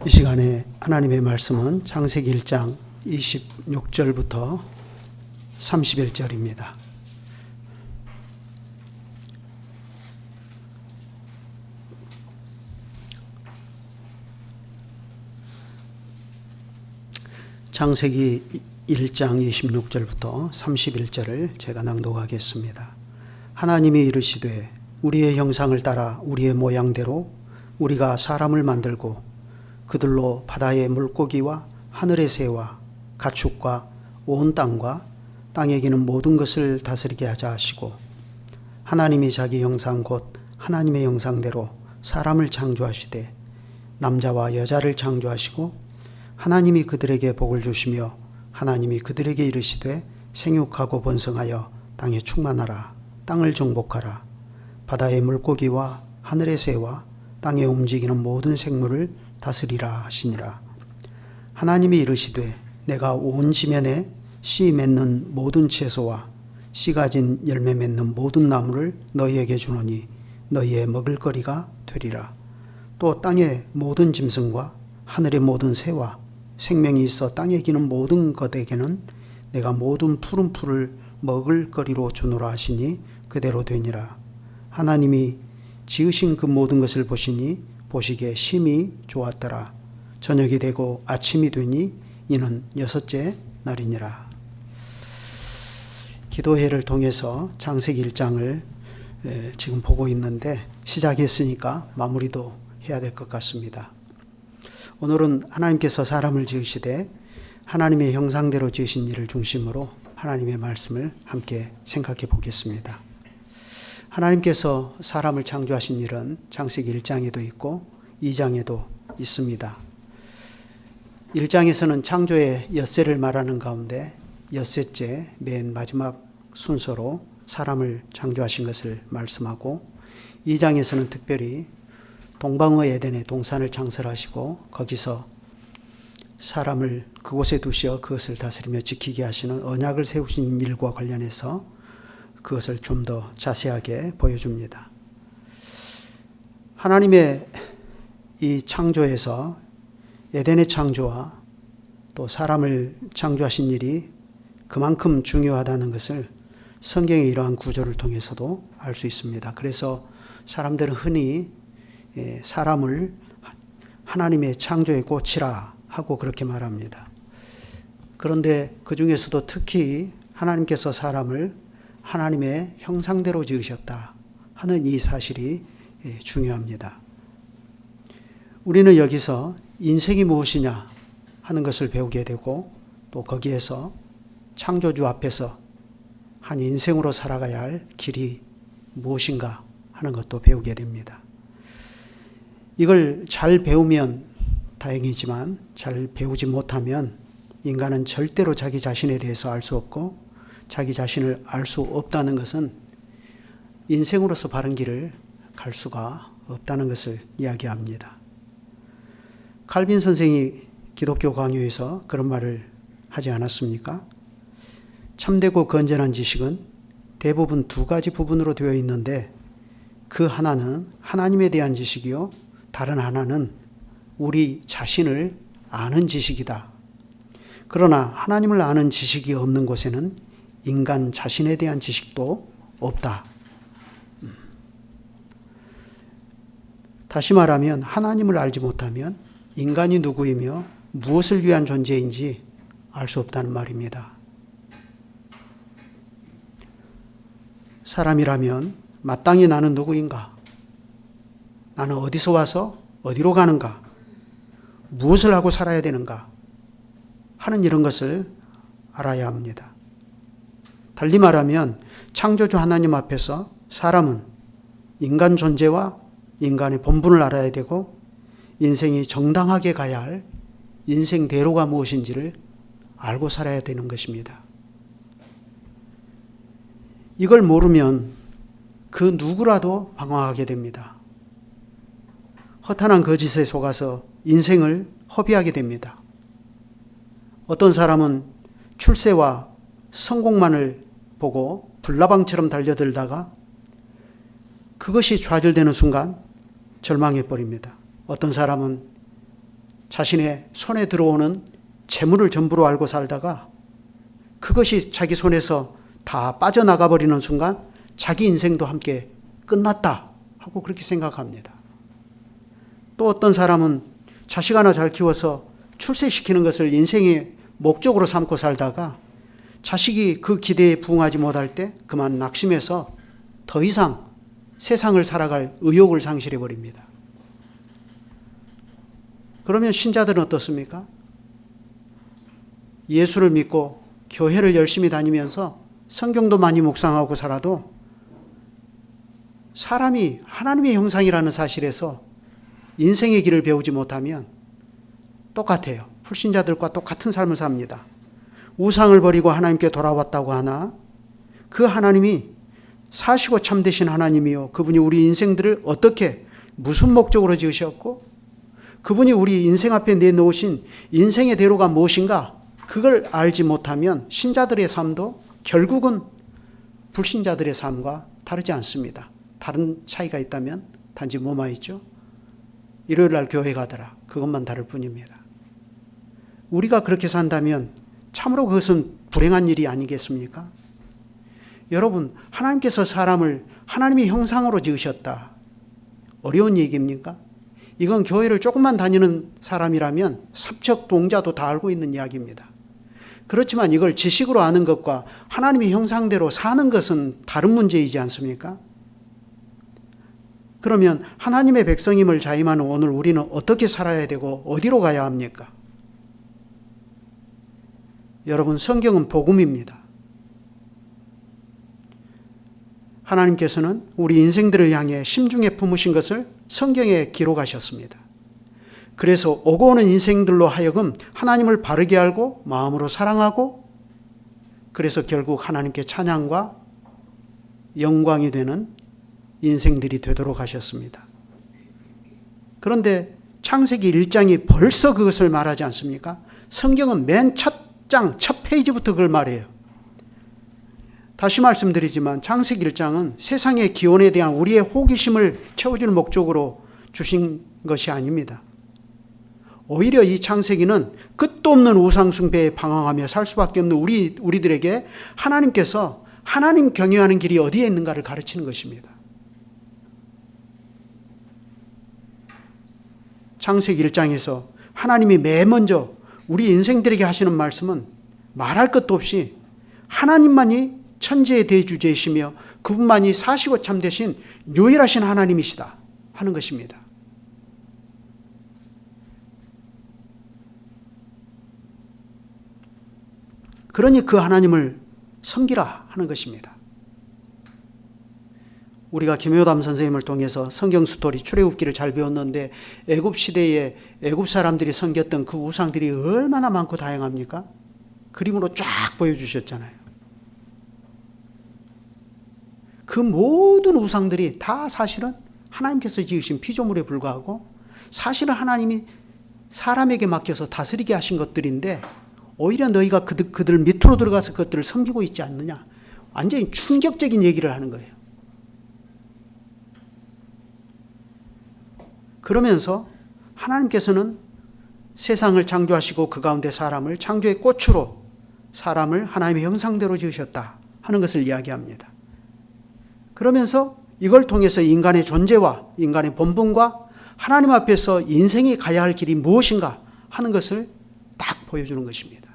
이 시간에 하나님의 말씀은 창세기 1장 26절부터 31절입니다. 창세기 1장 26절부터 31절을 제가 낭독하겠습니다. 하나님이 이르시되 우리의 형상을 따라 우리의 모양대로 우리가 사람을 만들고 그들로 바다의 물고기와 하늘의 새와 가축과 온 땅과 땅에 기는 모든 것을 다스리게 하자 하시고, 하나님이 자기 형상 곧 하나님의 형상대로 사람을 창조하시되 남자와 여자를 창조하시고, 하나님이 그들에게 복을 주시며 하나님이 그들에게 이르시되 생육하고 번성하여 땅에 충만하라. 땅을 정복하라. 바다의 물고기와 하늘의 새와 땅에 움직이는 모든 생물을 다스리라 하시니라. 하나님이 이르시되 내가 온 지면에 씨 맺는 모든 채소와 씨 가진 열매 맺는 모든 나무를 너희에게 주노니 너희의 먹을거리가 되리라. 또 땅의 모든 짐승과 하늘의 모든 새와 생명이 있어 땅에 기는 모든 것에게는 내가 모든 푸른 풀을 먹을거리로 주노라 하시니 그대로 되니라. 하나님이 지으신 그 모든 것을 보시니 보시기에 심히 좋았더라. 저녁이 되고 아침이 되니 이는 6째 날이니라. 기도회를 통해서 창세기 1장을 지금 보고 있는데 시작했으니까 마무리도 해야 될 것 같습니다. 오늘은 하나님께서 사람을 지으시되 하나님의 형상대로 지으신 일을 중심으로 하나님의 말씀을 함께 생각해 보겠습니다. 하나님께서 사람을 창조하신 일은 창세기 1장에도 있고 2장에도 있습니다. 1장에서는 창조의 엿새를 말하는 가운데 엿새째 맨 마지막 순서로 사람을 창조하신 것을 말씀하고, 2장에서는 특별히 동방의 에덴의 동산을 창설하시고 거기서 사람을 그곳에 두시어 그것을 다스리며 지키게 하시는 언약을 세우신 일과 관련해서 그것을 좀 더 자세하게 보여줍니다. 하나님의 이 창조에서 에덴의 창조와 또 사람을 창조하신 일이 그만큼 중요하다는 것을 성경의 이러한 구조를 통해서도 알 수 있습니다. 그래서 사람들은 흔히 사람을 하나님의 창조의 꽃이라 하고 그렇게 말합니다. 그런데 그 중에서도 특히 하나님께서 사람을 하나님의 형상대로 지으셨다 하는 이 사실이 중요합니다. 우리는 여기서 인생이 무엇이냐 하는 것을 배우게 되고, 또 거기에서 창조주 앞에서 한 인생으로 살아가야 할 길이 무엇인가 하는 것도 배우게 됩니다. 이걸 잘 배우면 다행이지만 잘 배우지 못하면 인간은 절대로 자기 자신에 대해서 알 수 없고, 자기 자신을 알 수 없다는 것은 인생으로서 바른 길을 갈 수가 없다는 것을 이야기합니다. 칼빈 선생이 기독교 강요에서 그런 말을 하지 않았습니까? 참되고 건전한 지식은 대부분 두 가지 부분으로 되어 있는데 그 하나는 하나님에 대한 지식이요, 다른 하나는 우리 자신을 아는 지식이다. 그러나 하나님을 아는 지식이 없는 곳에는 인간 자신에 대한 지식도 없다. 다시 말하면 하나님을 알지 못하면 인간이 누구이며 무엇을 위한 존재인지 알 수 없다는 말입니다. 사람이라면 마땅히 나는 누구인가? 나는 어디서 와서 어디로 가는가? 무엇을 하고 살아야 되는가? 하는 이런 것을 알아야 합니다. 달리 말하면 창조주 하나님 앞에서 사람은 인간 존재와 인간의 본분을 알아야 되고, 인생이 정당하게 가야 할 인생 대로가 무엇인지를 알고 살아야 되는 것입니다. 이걸 모르면 그 누구라도 방황하게 됩니다. 허탄한 거짓에 속아서 인생을 허비하게 됩니다. 어떤 사람은 출세와 성공만을 보고 불나방처럼 달려들다가 그것이 좌절되는 순간 절망해 버립니다. 어떤 사람은 자신의 손에 들어오는 재물을 전부로 알고 살다가 그것이 자기 손에서 다 빠져나가 버리는 순간 자기 인생도 함께 끝났다 하고 그렇게 생각합니다. 또 어떤 사람은 자식 하나 잘 키워서 출세시키는 것을 인생의 목적으로 삼고 살다가 자식이 그 기대에 부응하지 못할 때 그만 낙심해서 더 이상 세상을 살아갈 의욕을 상실해 버립니다. 그러면 신자들은 어떻습니까? 예수를 믿고 교회를 열심히 다니면서 성경도 많이 묵상하고 살아도 사람이 하나님의 형상이라는 사실에서 인생의 길을 배우지 못하면 똑같아요. 불신자들과 똑같은 삶을 삽니다. 우상을 버리고 하나님께 돌아왔다고 하나 그 하나님이 사시고 참되신 하나님이요, 그분이 우리 인생들을 어떻게 무슨 목적으로 지으셨고 그분이 우리 인생 앞에 내놓으신 인생의 대로가 무엇인가, 그걸 알지 못하면 신자들의 삶도 결국은 불신자들의 삶과 다르지 않습니다. 다른 차이가 있다면 단지 뭐만 있죠? 일요일 날 교회 가더라, 그것만 다를 뿐입니다. 우리가 그렇게 산다면 참으로 그것은 불행한 일이 아니겠습니까? 여러분, 하나님께서 사람을 하나님의 형상으로 지으셨다. 어려운 얘기입니까? 이건 교회를 조금만 다니는 사람이라면 삽척동자도 다 알고 있는 이야기입니다. 그렇지만 이걸 지식으로 아는 것과 하나님의 형상대로 사는 것은 다른 문제이지 않습니까? 그러면 하나님의 백성임을 자임하는 오늘 우리는 어떻게 살아야 되고 어디로 가야 합니까? 여러분, 성경은 복음입니다. 하나님께서는 우리 인생들을 향해 심중에 품으신 것을 성경에 기록하셨습니다. 그래서 오고 오는 인생들로 하여금 하나님을 바르게 알고 마음으로 사랑하고, 그래서 결국 하나님께 찬양과 영광이 되는 인생들이 되도록 하셨습니다. 그런데 창세기 1장이 벌써 그것을 말하지 않습니까? 성경은 맨 첫 장, 첫 페이지부터 그걸 말해요. 다시 말씀드리지만 창세기 1장은 세상의 기원에 대한 우리의 호기심을 채워줄 목적으로 주신 것이 아닙니다. 오히려 이 창세기는 끝도 없는 우상 숭배에 방황하며 살 수밖에 없는 우리들에게 하나님께서 하나님 경외하는 길이 어디에 있는가를 가르치는 것입니다. 창세기 1장에서 하나님이 맨 먼저 우리 인생들에게 하시는 말씀은 말할 것도 없이 하나님만이 천지의 대주제이시며 그분만이 사시고 참되신 유일하신 하나님이시다 하는 것입니다. 그러니 그 하나님을 섬기라 하는 것입니다. 우리가 김효담 선생님을 통해서 성경 스토리 출애굽기를 잘 배웠는데 애굽 시대에 애굽 사람들이 섬겼던 그 우상들이 얼마나 많고 다양합니까? 그림으로 쫙 보여주셨잖아요. 그 모든 우상들이 다 사실은 하나님께서 지으신 피조물에 불과하고 사실은 하나님이 사람에게 맡겨서 다스리게 하신 것들인데 오히려 너희가 그들 밑으로 들어가서 그것들을 섬기고 있지 않느냐. 완전히 충격적인 얘기를 하는 거예요. 그러면서 하나님께서는 세상을 창조하시고 그 가운데 사람을 창조의 꽃으로 사람을 하나님의 형상대로 지으셨다 하는 것을 이야기합니다. 그러면서 이걸 통해서 인간의 존재와 인간의 본분과 하나님 앞에서 인생이 가야 할 길이 무엇인가 하는 것을 딱 보여주는 것입니다.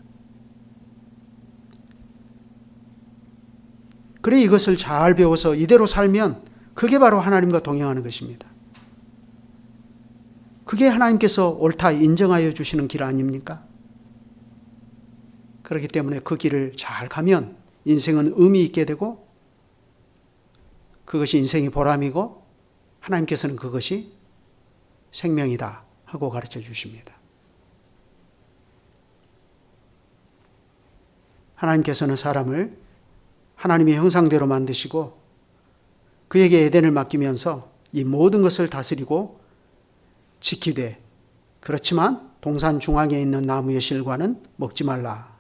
그래 이것을 잘 배워서 이대로 살면 그게 바로 하나님과 동행하는 것입니다. 그게 하나님께서 옳다 인정하여 주시는 길 아닙니까? 그렇기 때문에 그 길을 잘 가면 인생은 의미 있게 되고 그것이 인생의 보람이고 하나님께서는 그것이 생명이다 하고 가르쳐 주십니다. 하나님께서는 사람을 하나님의 형상대로 만드시고 그에게 에덴을 맡기면서 이 모든 것을 다스리고 지키되, 그렇지만 동산 중앙에 있는 나무의 실과는 먹지 말라.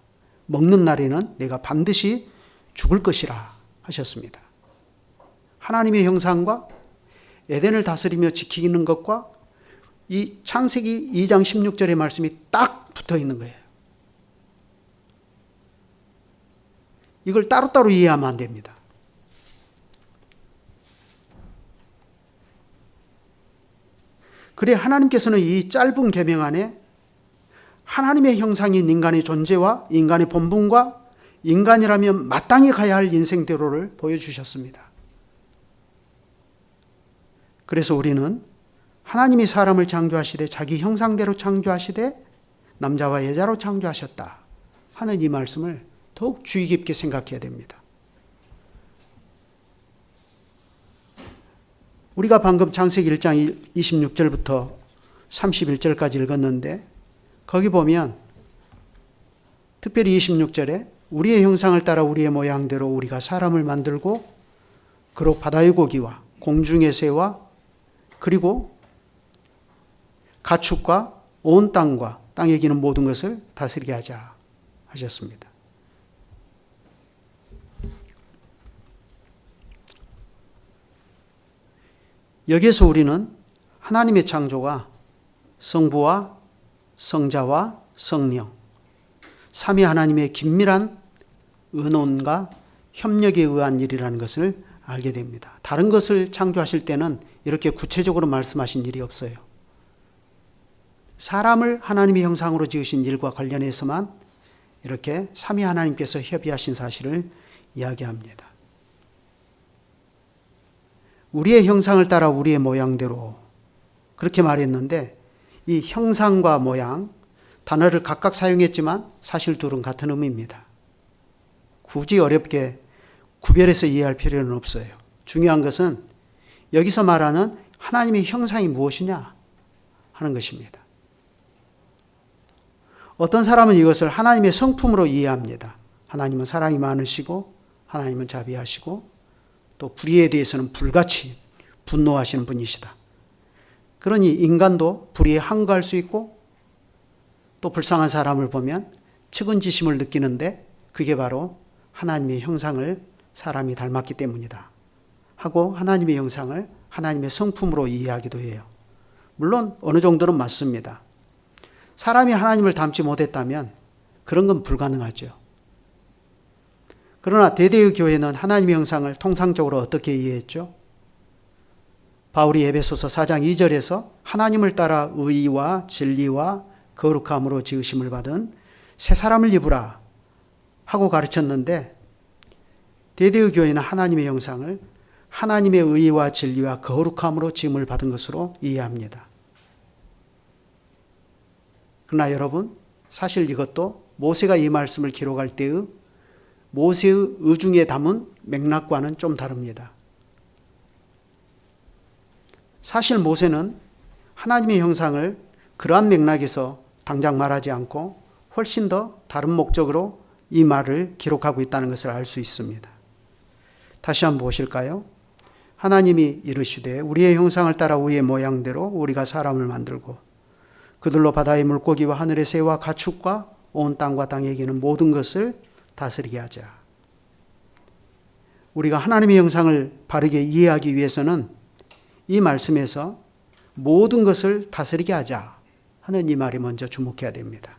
먹는 날에는 내가 반드시 죽을 것이라 하셨습니다. 하나님의 형상과 에덴을 다스리며 지키는 것과 이 창세기 2장 16절의 말씀이 딱 붙어 있는 거예요. 이걸 따로따로 이해하면 안 됩니다. 그래 하나님께서는 이 짧은 계명 안에 하나님의 형상인 인간의 존재와 인간의 본분과 인간이라면 마땅히 가야 할 인생대로를 보여주셨습니다. 그래서 우리는 하나님이 사람을 창조하시되 자기 형상대로 창조하시되 남자와 여자로 창조하셨다 하는 이 말씀을 더욱 주의 깊게 생각해야 됩니다. 우리가 방금 창세기 1장 26절부터 31절까지 읽었는데 거기 보면 특별히 26절에 우리의 형상을 따라 우리의 모양대로 우리가 사람을 만들고 그로 바다의 고기와 공중의 새와 그리고 가축과 온 땅과 땅에 기는 모든 것을 다스리게 하자 하셨습니다. 여기에서 우리는 하나님의 창조가 성부와 성자와 성령, 삼위 하나님의 긴밀한 의논과 협력에 의한 일이라는 것을 알게 됩니다. 다른 것을 창조하실 때는 이렇게 구체적으로 말씀하신 일이 없어요. 사람을 하나님의 형상으로 지으신 일과 관련해서만 이렇게 삼위 하나님께서 협의하신 사실을 이야기합니다. 우리의 형상을 따라 우리의 모양대로 그렇게 말했는데 이 형상과 모양 단어를 각각 사용했지만 사실 둘은 같은 의미입니다. 굳이 어렵게 구별해서 이해할 필요는 없어요. 중요한 것은 여기서 말하는 하나님의 형상이 무엇이냐 하는 것입니다. 어떤 사람은 이것을 하나님의 성품으로 이해합니다. 하나님은 사랑이 많으시고 하나님은 자비하시고 또 불의에 대해서는 불같이 분노하시는 분이시다. 그러니 인간도 불의에 항거할 수 있고 또 불쌍한 사람을 보면 측은지심을 느끼는데 그게 바로 하나님의 형상을 사람이 닮았기 때문이다 하고 하나님의 형상을 하나님의 성품으로 이해하기도 해요. 물론 어느 정도는 맞습니다. 사람이 하나님을 닮지 못했다면 그런 건 불가능하죠. 그러나 대대의 교회는 하나님의 형상을 통상적으로 어떻게 이해했죠? 바울이 에베소서 4장 2절에서 하나님을 따라 의와 진리와 거룩함으로 지으심을 받은 새 사람을 입으라 하고 가르쳤는데 대대의 교회는 하나님의 형상을 하나님의 의와 진리와 거룩함으로 지음을 받은 것으로 이해합니다. 그러나 여러분 사실 이것도 모세가 이 말씀을 기록할 때의 모세의 의중에 담은 맥락과는 좀 다릅니다. 사실 모세는 하나님의 형상을 그러한 맥락에서 당장 말하지 않고 훨씬 더 다른 목적으로 이 말을 기록하고 있다는 것을 알 수 있습니다. 다시 한번 보실까요? 하나님이 이르시되 우리의 형상을 따라 우리의 모양대로 우리가 사람을 만들고 그들로 바다의 물고기와 하늘의 새와 가축과 온 땅과 땅에 기는 모든 것을 다스리게 하자. 우리가 하나님의 형상을 바르게 이해하기 위해서는 이 말씀에서 모든 것을 다스리게 하자 하는 이 말이 먼저 주목해야 됩니다.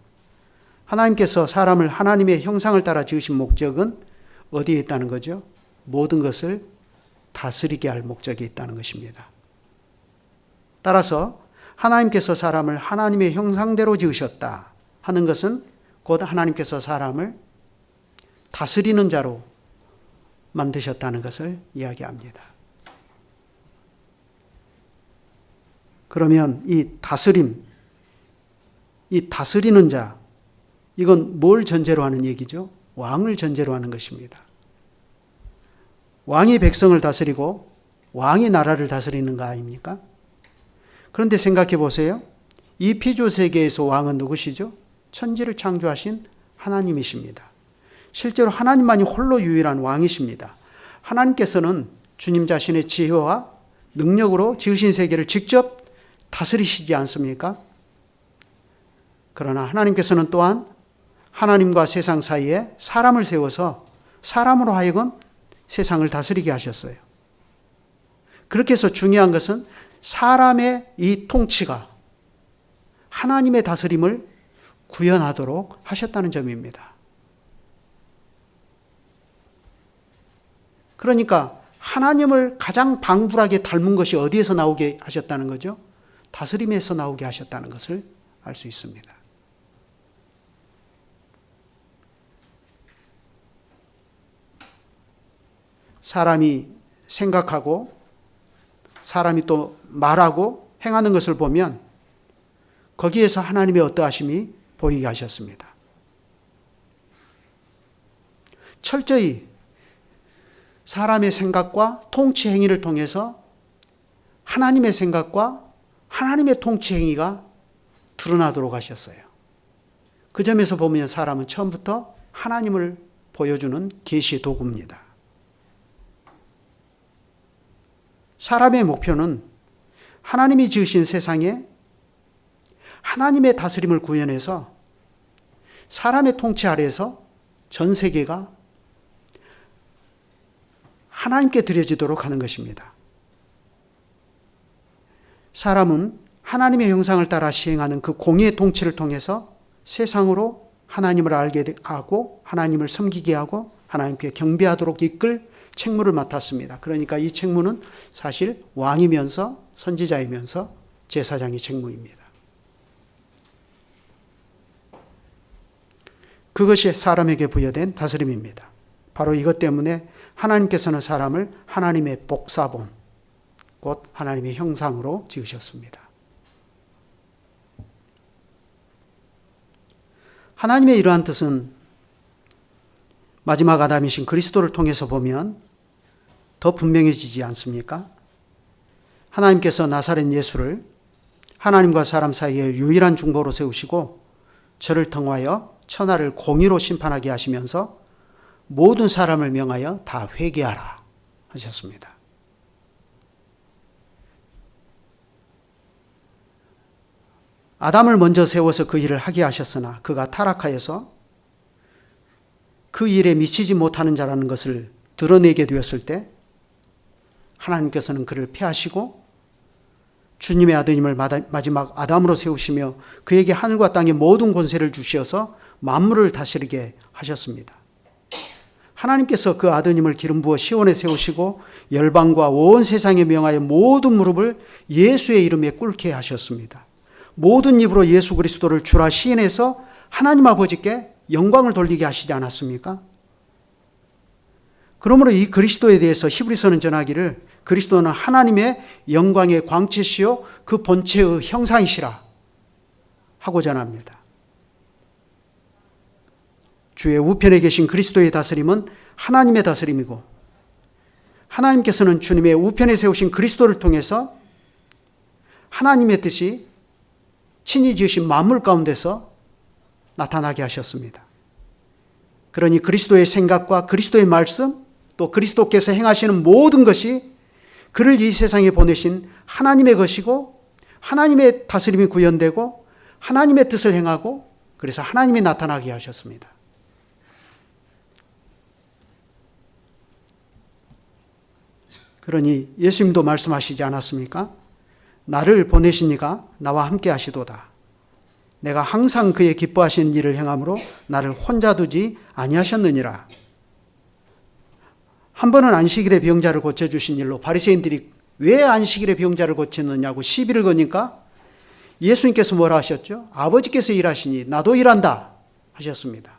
하나님께서 사람을 하나님의 형상을 따라 지으신 목적은 어디에 있다는 거죠? 모든 것을 다스리게 할 목적이 있다는 것입니다. 따라서 하나님께서 사람을 하나님의 형상대로 지으셨다 하는 것은 곧 하나님께서 사람을 다스리는 자로 만드셨다는 것을 이야기합니다. 그러면 이 다스림, 이 다스리는 자, 이건 뭘 전제로 하는 얘기죠? 왕을 전제로 하는 것입니다. 왕이 백성을 다스리고 왕이 나라를 다스리는 거 아닙니까? 그런데 생각해 보세요. 이 피조 세계에서 왕은 누구시죠? 천지를 창조하신 하나님이십니다. 실제로 하나님만이 홀로 유일한 왕이십니다. 하나님께서는 주님 자신의 지혜와 능력으로 지으신 세계를 직접 다스리시지 않습니까? 그러나 하나님께서는 또한 하나님과 세상 사이에 사람을 세워서 사람으로 하여금 세상을 다스리게 하셨어요. 그렇게 해서 중요한 것은 사람의 이 통치가 하나님의 다스림을 구현하도록 하셨다는 점입니다. 그러니까 하나님을 가장 방불하게 닮은 것이 어디에서 나오게 하셨다는 거죠? 다스림에서 나오게 하셨다는 것을 알 수 있습니다. 사람이 생각하고 사람이 또 말하고 행하는 것을 보면 거기에서 하나님의 어떠하심이 보이게 하셨습니다. 철저히 사람의 생각과 통치 행위를 통해서 하나님의 생각과 하나님의 통치 행위가 드러나도록 하셨어요. 그 점에서 보면 사람은 처음부터 하나님을 보여주는 계시의 도구입니다. 사람의 목표는 하나님이 지으신 세상에 하나님의 다스림을 구현해서 사람의 통치 아래에서 전 세계가 하나님께 드려지도록 하는 것입니다. 사람은 하나님의 형상을 따라 시행하는 그 공의의 통치를 통해서 세상으로 하나님을 알게 하고 하나님을 섬기게 하고 하나님께 경배하도록 이끌 책무를 맡았습니다. 그러니까 이 책무는 사실 왕이면서 선지자이면서 제사장의 책무입니다. 그것이 사람에게 부여된 다스림입니다. 바로 이것 때문에 하나님께서는 사람을 하나님의 복사본, 곧 하나님의 형상으로 지으셨습니다. 하나님의 이러한 뜻은 마지막 아담이신 그리스도를 통해서 보면 더 분명해지지 않습니까? 하나님께서 나사렛 예수를 하나님과 사람 사이에 유일한 중보로 세우시고 저를 통하여 천하를 공의로 심판하게 하시면서 모든 사람을 명하여 다 회개하라 하셨습니다. 아담을 먼저 세워서 그 일을 하게 하셨으나 그가 타락하여서 그 일에 미치지 못하는 자라는 것을 드러내게 되었을 때 하나님께서는 그를 폐하시고 주님의 아드님을 마지막 아담으로 세우시며 그에게 하늘과 땅의 모든 권세를 주시어서 만물을 다스리게 하셨습니다. 하나님께서 그 아드님을 기름 부어 시온에 세우시고 열방과 온 세상에 명하여 모든 무릎을 예수의 이름에 꿇게 하셨습니다. 모든 입으로 예수 그리스도를 주라 시인해서 하나님 아버지께 영광을 돌리게 하시지 않았습니까? 그러므로 이 그리스도에 대해서 히브리서는 전하기를 그리스도는 하나님의 영광의 광채시요 그 본체의 형상이시라 하고 전합니다. 주의 우편에 계신 그리스도의 다스림은 하나님의 다스림이고 하나님께서는 주님의 우편에 세우신 그리스도를 통해서 하나님의 뜻이 친히 지으신 만물 가운데서 나타나게 하셨습니다. 그러니 그리스도의 생각과 그리스도의 말씀 또 그리스도께서 행하시는 모든 것이 그를 이 세상에 보내신 하나님의 것이고 하나님의 다스림이 구현되고 하나님의 뜻을 행하고 그래서 하나님이 나타나게 하셨습니다. 그러니 예수님도 말씀하시지 않았습니까? 나를 보내신 이가 나와 함께 하시도다. 내가 항상 그의 기뻐하시는 일을 행함으로 나를 혼자 두지 아니하셨느니라. 한 번은 안식일에 병자를 고쳐주신 일로 바리새인들이 왜 안식일에 병자를 고쳤느냐고 시비를 거니까 예수님께서 뭐라 하셨죠? 아버지께서 일하시니 나도 일한다 하셨습니다.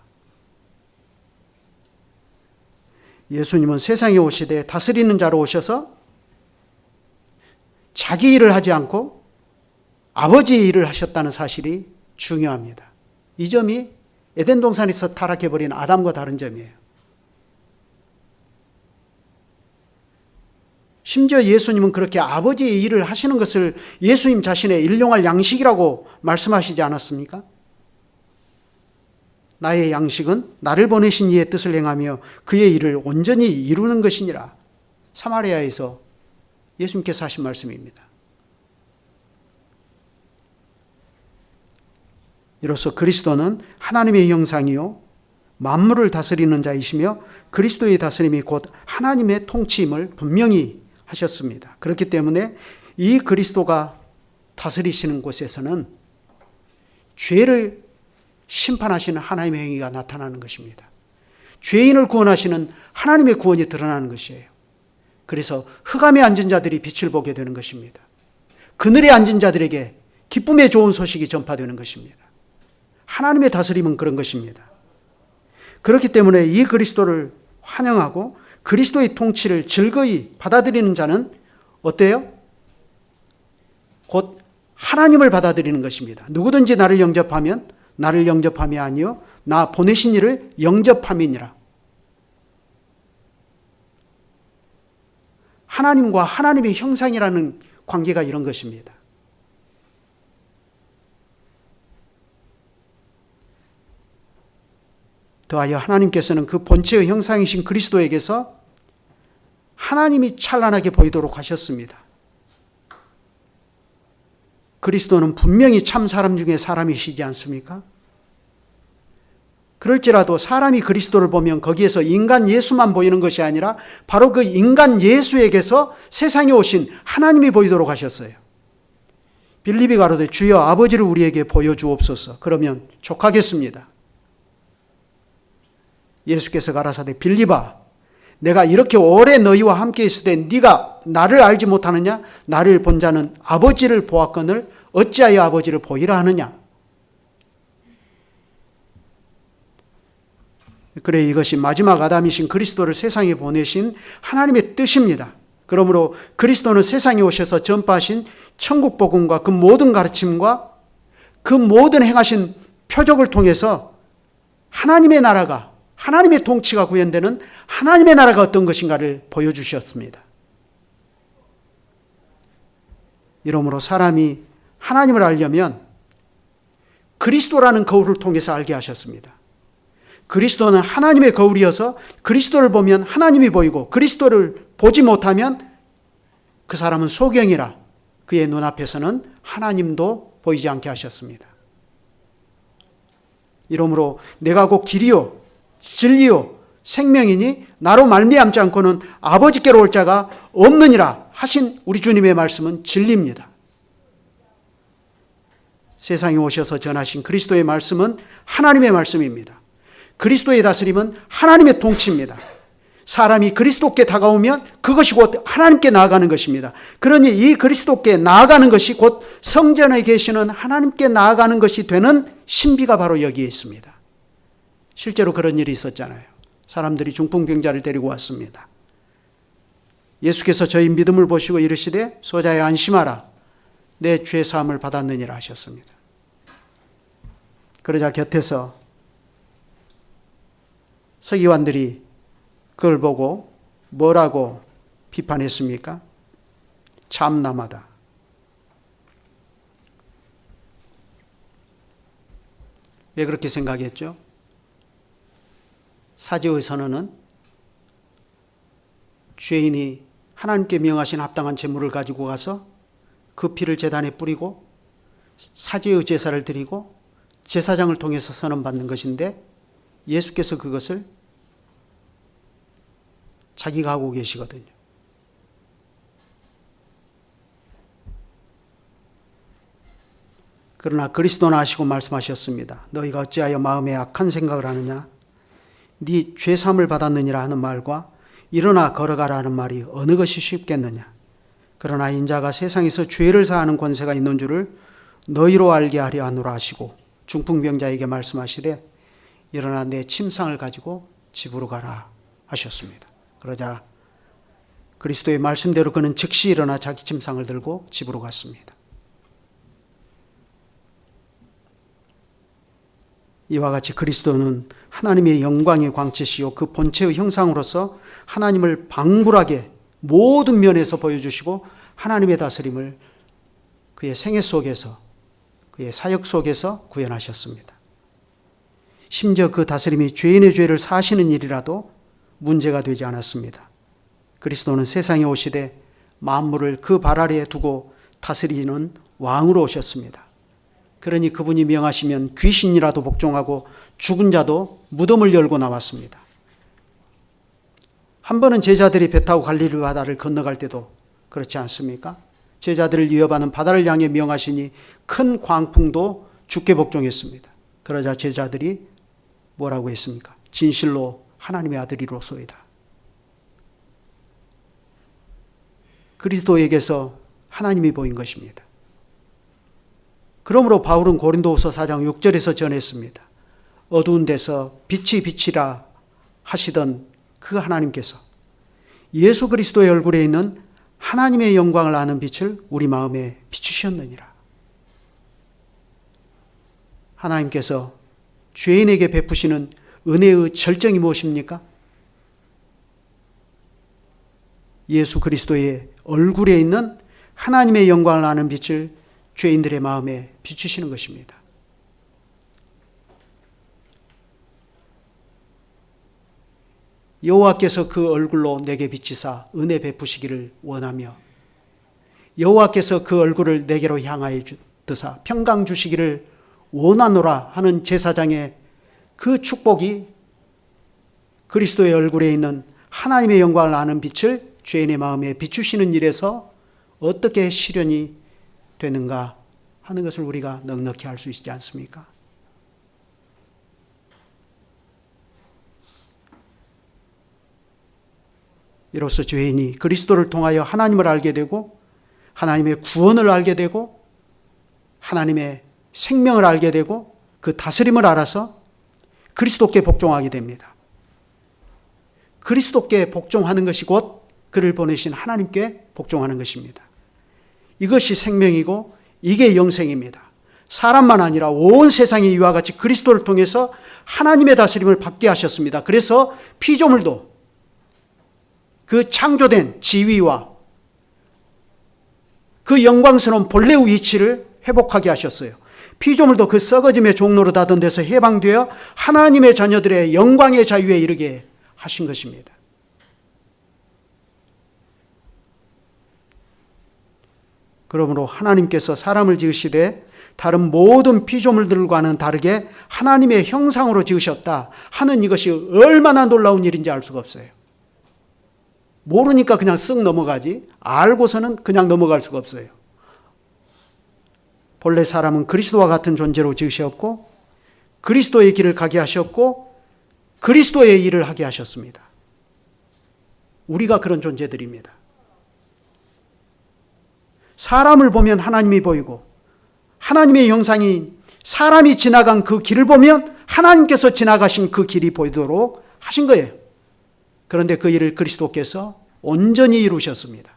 예수님은 세상에 오시되 다스리는 자로 오셔서 자기 일을 하지 않고 아버지의 일을 하셨다는 사실이 중요합니다. 이 점이 에덴 동산에서 타락해버린 아담과 다른 점이에요. 심지어 예수님은 그렇게 아버지의 일을 하시는 것을 예수님 자신의 일용할 양식이라고 말씀하시지 않았습니까? 나의 양식은 나를 보내신 이의 뜻을 행하며 그의 일을 온전히 이루는 것이니라. 사마리아에서 예수님께서 하신 말씀입니다. 이로써 그리스도는 하나님의 형상이요 만물을 다스리는 자이시며 그리스도의 다스림이 곧 하나님의 통치임을 분명히 하셨습니다. 그렇기 때문에 이 그리스도가 다스리시는 곳에서는 죄를 심판하시는 하나님의 행위가 나타나는 것입니다. 죄인을 구원하시는 하나님의 구원이 드러나는 것이에요. 그래서 흑암에 앉은 자들이 빛을 보게 되는 것입니다. 그늘에 앉은 자들에게 기쁨의 좋은 소식이 전파되는 것입니다. 하나님의 다스림은 그런 것입니다. 그렇기 때문에 이 그리스도를 환영하고 그리스도의 통치를 즐거이 받아들이는 자는 어때요? 곧 하나님을 받아들이는 것입니다. 누구든지 나를 영접하면 나를 영접함이 아니요 나 보내신 이를 영접함이니라. 하나님과 하나님의 형상이라는 관계가 이런 것입니다. 더하여 하나님께서는 그 본체의 형상이신 그리스도에게서 하나님이 찬란하게 보이도록 하셨습니다. 그리스도는 분명히 참 사람 중에 사람이시지 않습니까? 그럴지라도 사람이 그리스도를 보면 거기에서 인간 예수만 보이는 것이 아니라 바로 그 인간 예수에게서 세상에 오신 하나님이 보이도록 하셨어요. 빌립이 가로되 주여 아버지를 우리에게 보여주옵소서. 그러면 족하겠습니다. 예수께서 가라사대 빌립아 내가 이렇게 오래 너희와 함께 있을 때 네가 나를 알지 못하느냐? 나를 본 자는 아버지를 보았거늘 어찌하여 아버지를 보이라 하느냐? 그래 이것이 마지막 아담이신 그리스도를 세상에 보내신 하나님의 뜻입니다. 그러므로 그리스도는 세상에 오셔서 전파하신 천국 복음과 그 모든 가르침과 그 모든 행하신 표적을 통해서 하나님의 나라가 하나님의 통치가 구현되는 하나님의 나라가 어떤 것인가를 보여주셨습니다. 이러므로 사람이 하나님을 알려면 그리스도라는 거울을 통해서 알게 하셨습니다. 그리스도는 하나님의 거울이어서 그리스도를 보면 하나님이 보이고 그리스도를 보지 못하면 그 사람은 소경이라 그의 눈앞에서는 하나님도 보이지 않게 하셨습니다. 이러므로 내가 곧 길이요 진리요 생명이니 나로 말미암지 않고는 아버지께로 올 자가 없느니라 하신 우리 주님의 말씀은 진리입니다. 세상에 오셔서 전하신 그리스도의 말씀은 하나님의 말씀입니다. 그리스도의 다스림은 하나님의 통치입니다. 사람이 그리스도께 다가오면 그것이 곧 하나님께 나아가는 것입니다. 그러니 이 그리스도께 나아가는 것이 곧 성전에 계시는 하나님께 나아가는 것이 되는 신비가 바로 여기에 있습니다. 실제로 그런 일이 있었잖아요. 사람들이 중풍병자를 데리고 왔습니다. 예수께서 저희 믿음을 보시고 이르시되 소자야 안심하라 내 죄 사함을 받았느니라 하셨습니다. 그러자 곁에서 서기관들이 그걸 보고 뭐라고 비판했습니까? 참남하다. 왜 그렇게 생각했죠? 사제의 선언은 죄인이 하나님께 명하신 합당한 제물을 가지고 가서 그 피를 제단에 뿌리고 사제의 제사를 드리고 제사장을 통해서 선언받는 것인데 예수께서 그것을 자기가 하고 계시거든요. 그러나 그리스도는 아시고 말씀하셨습니다. 너희가 어찌하여 마음에 악한 생각을 하느냐? 네 죄사함을 받았느니라 하는 말과 일어나 걸어가라 하는 말이 어느 것이 쉽겠느냐? 그러나 인자가 세상에서 죄를 사하는 권세가 있는 줄을 너희로 알게 하려 하노라 하시고 중풍병자에게 말씀하시되 일어나 내 침상을 가지고 집으로 가라 하셨습니다. 그러자 그리스도의 말씀대로 그는 즉시 일어나 자기 침상을 들고 집으로 갔습니다. 이와 같이 그리스도는 하나님의 영광의 광채시요 그 본체의 형상으로서 하나님을 방불하게 모든 면에서 보여주시고 하나님의 다스림을 그의 생애 속에서 그의 사역 속에서 구현하셨습니다. 심지어 그 다스림이 죄인의 죄를 사하시는 일이라도 문제가 되지 않았습니다. 그리스도는 세상에 오시되 만물을 그 발 아래에 두고 다스리는 왕으로 오셨습니다. 그러니 그분이 명하시면 귀신이라도 복종하고 죽은 자도 무덤을 열고 나왔습니다. 한 번은 제자들이 배 타고 갈릴리 바다를 건너갈 때도 그렇지 않습니까? 제자들을 위협하는 바다를 향해 명하시니 큰 광풍도 주께 복종했습니다. 그러자 제자들이 뭐라고 했습니까? 진실로 하나님의 아들이로소이다. 그리스도에게서 하나님이 보인 것입니다. 그러므로 바울은 고린도후서 4장 6절에서 전했습니다. 어두운 데서 빛이 빛이라 하시던 그 하나님께서 예수 그리스도의 얼굴에 있는 하나님의 영광을 아는 빛을 우리 마음에 비추셨느니라. 하나님께서 죄인에게 베푸시는 은혜의 절정이 무엇입니까? 예수 그리스도의 얼굴에 있는 하나님의 영광을 아는 빛을 죄인들의 마음에 비추시는 것입니다. 여호와께서 그 얼굴로 내게 비치사 은혜 베푸시기를 원하며 여호와께서 그 얼굴을 내게로 향하여 드사 평강 주시기를 원하노라 하는 제사장의 그 축복이 그리스도의 얼굴에 있는 하나님의 영광을 아는 빛을 죄인의 마음에 비추시는 일에서 어떻게 실현이 되는가 하는 것을 우리가 넉넉히 알 수 있지 않습니까? 이로써 죄인이 그리스도를 통하여 하나님을 알게 되고 하나님의 구원을 알게 되고 하나님의 생명을 알게 되고 그 다스림을 알아서 그리스도께 복종하게 됩니다. 그리스도께 복종하는 것이 곧 그를 보내신 하나님께 복종하는 것입니다. 이것이 생명이고 이게 영생입니다. 사람만 아니라 온 세상이 이와 같이 그리스도를 통해서 하나님의 다스림을 받게 하셨습니다. 그래서 피조물도 그 창조된 지위와 그 영광스러운 본래의 위치를 회복하게 하셨어요. 피조물도 그 썩어짐의 종로로 닫은 데서 해방되어 하나님의 자녀들의 영광의 자유에 이르게 하신 것입니다. 그러므로 하나님께서 사람을 지으시되 다른 모든 피조물들과는 다르게 하나님의 형상으로 지으셨다 하는 이것이 얼마나 놀라운 일인지 알 수가 없어요. 모르니까 그냥 쓱 넘어가지 알고서는 그냥 넘어갈 수가 없어요. 본래 사람은 그리스도와 같은 존재로 지으셨고 그리스도의 길을 가게 하셨고 그리스도의 일을 하게 하셨습니다. 우리가 그런 존재들입니다. 사람을 보면 하나님이 보이고 하나님의 형상이 사람이 지나간 그 길을 보면 하나님께서 지나가신 그 길이 보이도록 하신 거예요. 그런데 그 일을 그리스도께서 온전히 이루셨습니다.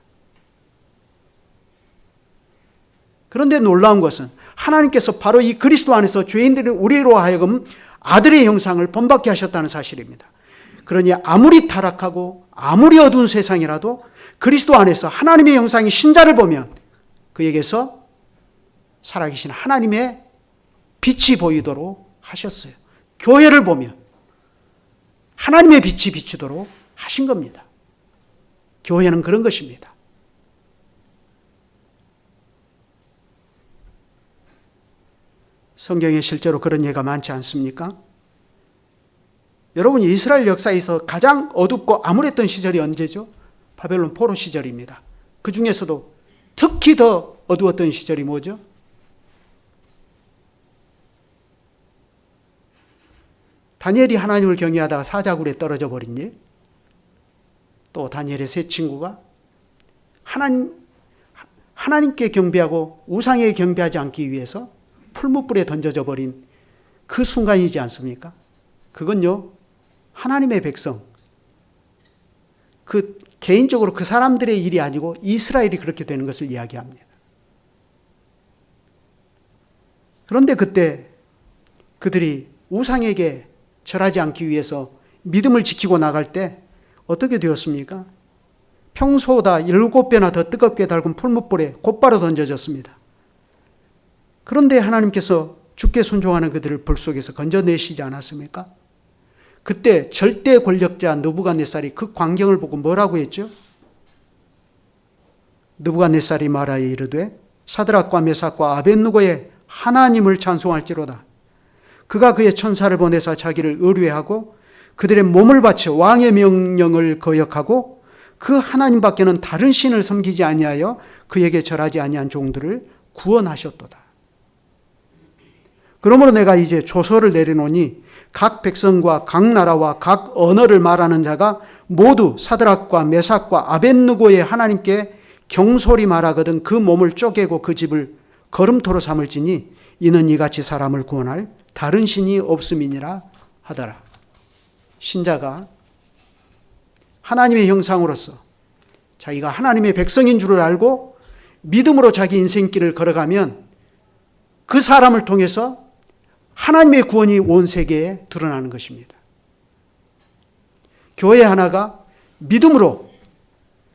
그런데 놀라운 것은 하나님께서 바로 이 그리스도 안에서 죄인들이 우리로 하여금 아들의 형상을 본받게 하셨다는 사실입니다. 그러니 아무리 타락하고 아무리 어두운 세상이라도 그리스도 안에서 하나님의 형상이 신자를 보면 그에게서 살아계신 하나님의 빛이 보이도록 하셨어요. 교회를 보면 하나님의 빛이 비치도록 하신 겁니다. 교회는 그런 것입니다. 성경에 실제로 그런 예가 많지 않습니까? 여러분, 이스라엘 역사에서 가장 어둡고 암울했던 시절이 언제죠? 바벨론 포로 시절입니다. 그 중에서도 특히 더 어두웠던 시절이 뭐죠? 다니엘이 하나님을 경외하다가 사자굴에 떨어져 버린 일, 또 다니엘의 세 친구가 하나님께 경배하고 우상에 경배하지 않기 위해서 풀무불에 던져져 버린 그 순간이지 않습니까? 그건요, 하나님의 백성, 그 개인적으로 그 사람들의 일이 아니고 이스라엘이 그렇게 되는 것을 이야기합니다. 그런데 그때 그들이 우상에게 절하지 않기 위해서 믿음을 지키고 나갈 때 어떻게 되었습니까? 평소보다 7배나 더 뜨겁게 달군 풀무불에 곧바로 던져졌습니다. 그런데 하나님께서 주께 순종하는 그들을 불 속에서 건져내시지 않았습니까? 그때 절대 권력자 느부갓네살이 그 광경을 보고 뭐라고 했죠? 느부갓네살이 말하여 이르되 사드락과 메삭과 아벳느고의 하나님을 찬송할지로다. 그가 그의 천사를 보내사 자기를 의뢰하고 그들의 몸을 바쳐 왕의 명령을 거역하고 그 하나님 밖에는 다른 신을 섬기지 아니하여 그에게 절하지 아니한 종들을 구원하셨도다. 그러므로 내가 이제 조서를 내려놓으니 각 백성과 각 나라와 각 언어를 말하는 자가 모두 사드락과 메삭과 아벳느고의 하나님께 경솔히 말하거든 그 몸을 쪼개고 그 집을 거름토로 삼을지니 이는 이같이 사람을 구원할 다른 신이 없음이니라 하더라. 신자가 하나님의 형상으로서 자기가 하나님의 백성인 줄을 알고 믿음으로 자기 인생길을 걸어가면 그 사람을 통해서 하나님의 구원이 온 세계에 드러나는 것입니다. 교회 하나가 믿음으로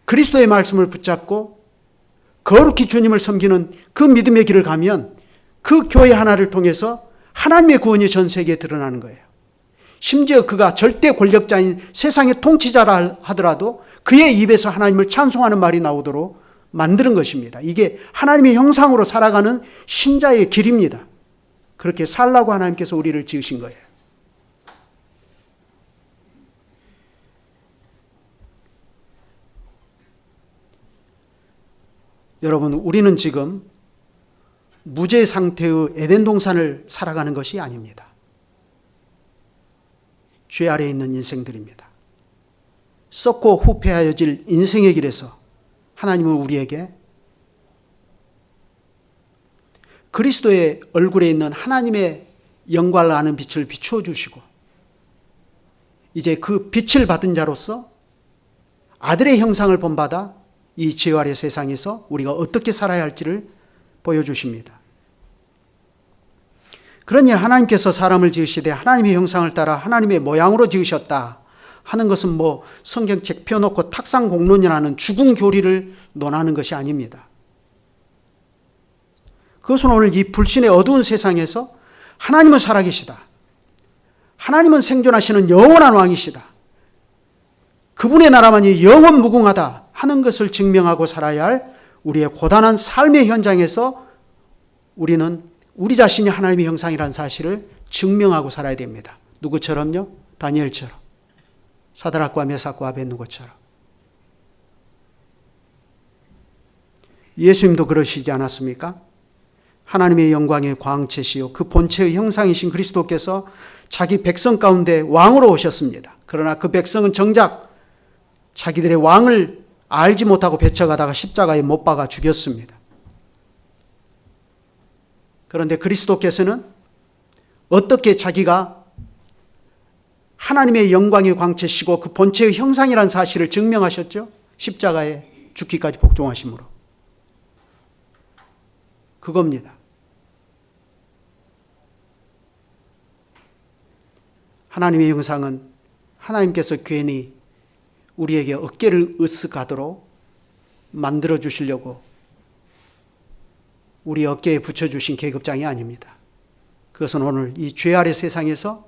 그리스도의 말씀을 붙잡고 거룩히 주님을 섬기는 그 믿음의 길을 가면 그 교회 하나를 통해서 하나님의 구원이 전 세계에 드러나는 거예요. 심지어 그가 절대 권력자인 세상의 통치자라 하더라도 그의 입에서 하나님을 찬송하는 말이 나오도록 만드는 것입니다. 이게 하나님의 형상으로 살아가는 신자의 길입니다. 그렇게 살라고 하나님께서 우리를 지으신 거예요. 여러분, 우리는 지금 무죄 상태의 에덴 동산을 살아가는 것이 아닙니다. 죄 아래에 있는 인생들입니다. 썩고 후패하여질 인생의 길에서 하나님은 우리에게 그리스도의 얼굴에 있는 하나님의 영광을 아는 빛을 비추어 주시고 이제 그 빛을 받은 자로서 아들의 형상을 본받아 이 죄 아래 세상에서 우리가 어떻게 살아야 할지를 보여주십니다. 그러니 하나님께서 사람을 지으시되 하나님의 형상을 따라 하나님의 모양으로 지으셨다 하는 것은 뭐 성경책 펴놓고 탁상공론이라는 죽은 교리를 논하는 것이 아닙니다. 그것은 오늘 이 불신의 어두운 세상에서 하나님은 살아계시다. 하나님은 생존하시는 영원한 왕이시다. 그분의 나라만이 영원 무궁하다 하는 것을 증명하고 살아야 할 우리의 고단한 삶의 현장에서 우리는 우리 자신이 하나님의 형상이라는 사실을 증명하고 살아야 됩니다. 누구처럼요? 다니엘처럼, 사드락과 메삭과 아벳느고처럼. 예수님도 그러시지 않았습니까? 하나님의 영광의 광채시요 그 본체의 형상이신 그리스도께서 자기 백성 가운데 왕으로 오셨습니다. 그러나 그 백성은 정작 자기들의 왕을 알지 못하고 배척하다가 십자가에 못 박아 죽였습니다. 그런데 그리스도께서는 어떻게 자기가 하나님의 영광의 광채시고 그 본체의 형상이라는 사실을 증명하셨죠? 십자가에 죽기까지 복종하심으로. 그겁니다. 하나님의 형상은 하나님께서 괜히 우리에게 어깨를 으쓱하도록 만들어 주시려고 우리 어깨에 붙여주신 계급장이 아닙니다. 그것은 오늘 이 죄 아래 세상에서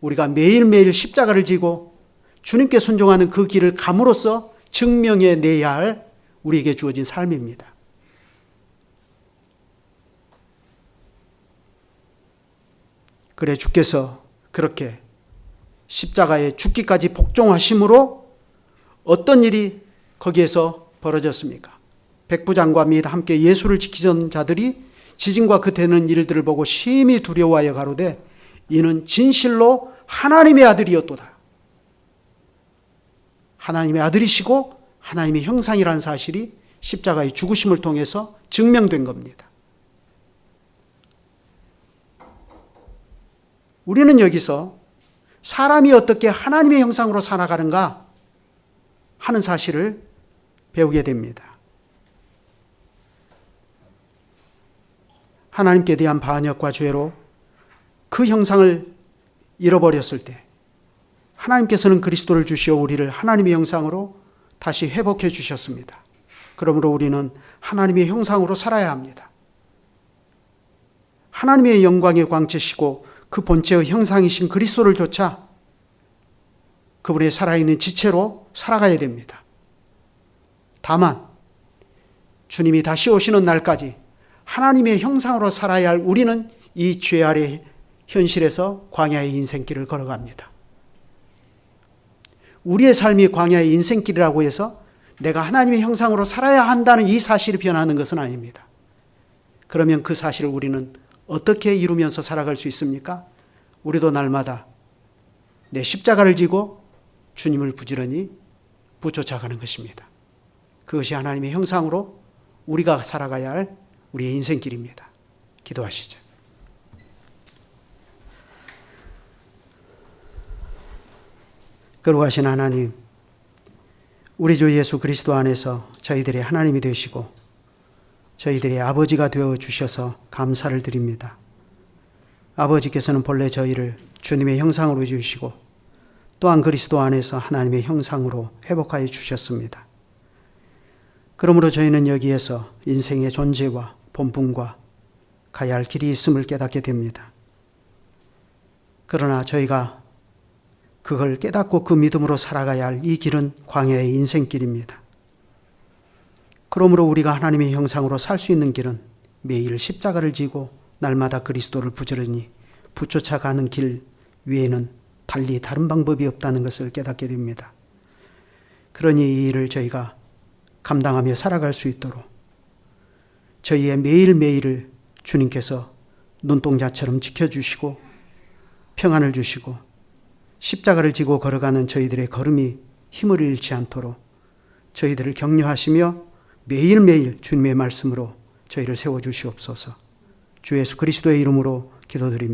우리가 매일매일 십자가를 지고 주님께 순종하는 그 길을 감으로써 증명해내야 할 우리에게 주어진 삶입니다. 그래 주께서 그렇게 십자가에 죽기까지 복종하심으로 어떤 일이 거기에서 벌어졌습니까? 백부장과 및 함께 예수를 지키던 자들이 지진과 그 되는 일들을 보고 심히 두려워하여 가로되 이는 진실로 하나님의 아들이었도다. 하나님의 아들이시고 하나님의 형상이라는 사실이 십자가의 죽으심을 통해서 증명된 겁니다. 우리는 여기서 사람이 어떻게 하나님의 형상으로 살아가는가 하는 사실을 배우게 됩니다. 하나님께 대한 반역과 죄로 그 형상을 잃어버렸을 때 하나님께서는 그리스도를 주시어 우리를 하나님의 형상으로 다시 회복해 주셨습니다. 그러므로 우리는 하나님의 형상으로 살아야 합니다. 하나님의 영광의 광채시고 그 본체의 형상이신 그리스도를 좇아 그분의 살아있는 지체로 살아가야 됩니다. 다만 주님이 다시 오시는 날까지 하나님의 형상으로 살아야 할 우리는 이 죄 아래 현실에서 광야의 인생길을 걸어갑니다. 우리의 삶이 광야의 인생길이라고 해서 내가 하나님의 형상으로 살아야 한다는 이 사실이 변하는 것은 아닙니다. 그러면 그 사실을 우리는 어떻게 이루면서 살아갈 수 있습니까? 우리도 날마다 내 십자가를 지고 주님을 부지런히 붙여가는 것입니다. 그것이 하나님의 형상으로 우리가 살아가야 할 우리의 인생길입니다. 기도하시죠. 거룩하신 하나님, 우리 주 예수 그리스도 안에서 저희들의 하나님이 되시고 저희들의 아버지가 되어 주셔서 감사를 드립니다. 아버지께서는 본래 저희를 주님의 형상으로 주시고 또한 그리스도 안에서 하나님의 형상으로 회복하여 주셨습니다. 그러므로 저희는 여기에서 인생의 존재와 본분과 가야 할 길이 있음을 깨닫게 됩니다. 그러나 저희가 그걸 깨닫고 그 믿음으로 살아가야 할 이 길은 광야의 인생길입니다. 그러므로 우리가 하나님의 형상으로 살 수 있는 길은 매일 십자가를 지고 날마다 그리스도를 부지런히 붙여가는 길 외에는 달리 다른 방법이 없다는 것을 깨닫게 됩니다. 그러니 이 일을 저희가 감당하며 살아갈 수 있도록 저희의 매일매일을 주님께서 눈동자처럼 지켜주시고 평안을 주시고 십자가를 지고 걸어가는 저희들의 걸음이 힘을 잃지 않도록 저희들을 격려하시며 매일매일 주님의 말씀으로 저희를 세워주시옵소서. 주 예수 그리스도의 이름으로 기도드립니다.